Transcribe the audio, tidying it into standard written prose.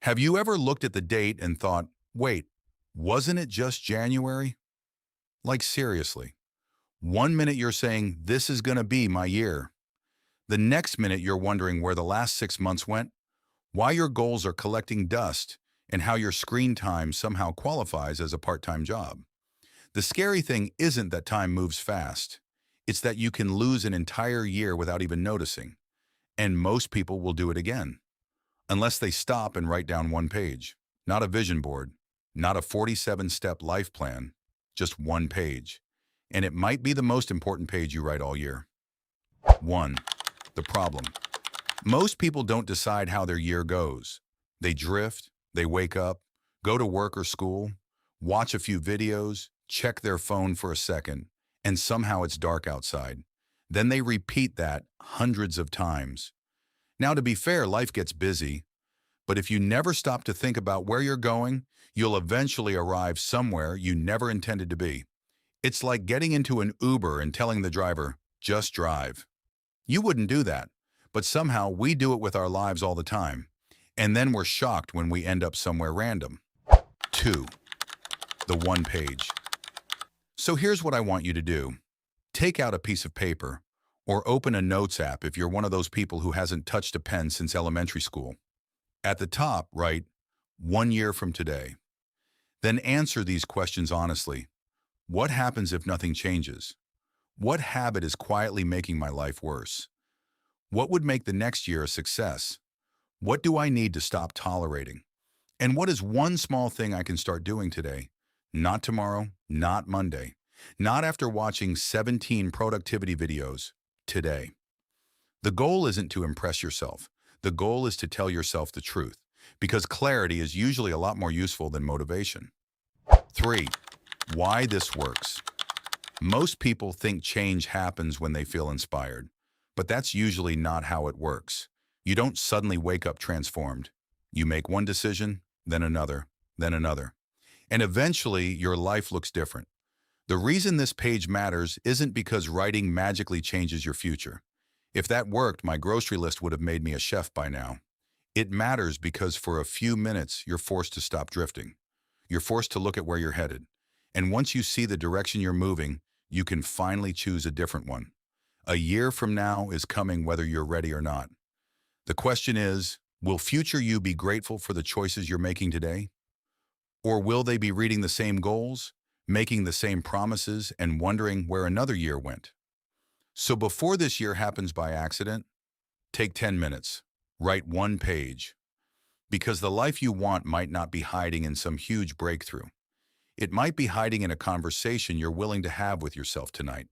Have you ever looked at the date and thought, wait, wasn't it just January? Like seriously. One minute you're saying, this is going to be my year. The next minute you're wondering where the last 6 months went, why your goals are collecting dust, and how your screen time somehow qualifies as a part-time job. The scary thing isn't that time moves fast. It's that you can lose an entire year without even noticing. And most people will do it again. Unless they stop and write down one page. Not a vision board, not a 47-step life plan, just one page. And it might be the most important page you write all year. 1. The problem. Most people don't decide how their year goes. They drift, they wake up, go to work or school, watch a few videos, check their phone for a second, and somehow it's dark outside. Then they repeat that hundreds of times. Now, to be fair, life gets busy, but if you never stop to think about where you're going, you'll eventually arrive somewhere you never intended to be. It's like getting into an Uber and telling the driver, just drive. You wouldn't do that, but somehow we do it with our lives all the time, and then we're shocked when we end up somewhere random. 2. The one page. So here's what I want you to do. Take out a piece of paper, or open a notes app if you're one of those people who hasn't touched a pen since elementary school. At the top, write, 1 year from today. Then answer these questions honestly. What happens if nothing changes? What habit is quietly making my life worse? What would make the next year a success? What do I need to stop tolerating? And what is one small thing I can start doing today? Not tomorrow, not Monday, not after watching 17 productivity videos. Today. The goal isn't to impress yourself. The goal is to tell yourself the truth, because clarity is usually a lot more useful than motivation. 3. Why this works. Most people think change happens when they feel inspired, but that's usually not how it works. You don't suddenly wake up transformed. You make one decision, then another, then another. And eventually, your life looks different. The reason this page matters isn't because writing magically changes your future. If that worked, my grocery list would have made me a chef by now. It matters because for a few minutes, you're forced to stop drifting. You're forced to look at where you're headed. And once you see the direction you're moving, you can finally choose a different one. A year from now is coming whether you're ready or not. The question is, will future you be grateful for the choices you're making today? Or will they be reading the same goals, making the same promises, and wondering where another year went? So before this year happens by accident, take 10 minutes, write one page. Because the life you want might not be hiding in some huge breakthrough. It might be hiding in a conversation you're willing to have with yourself tonight.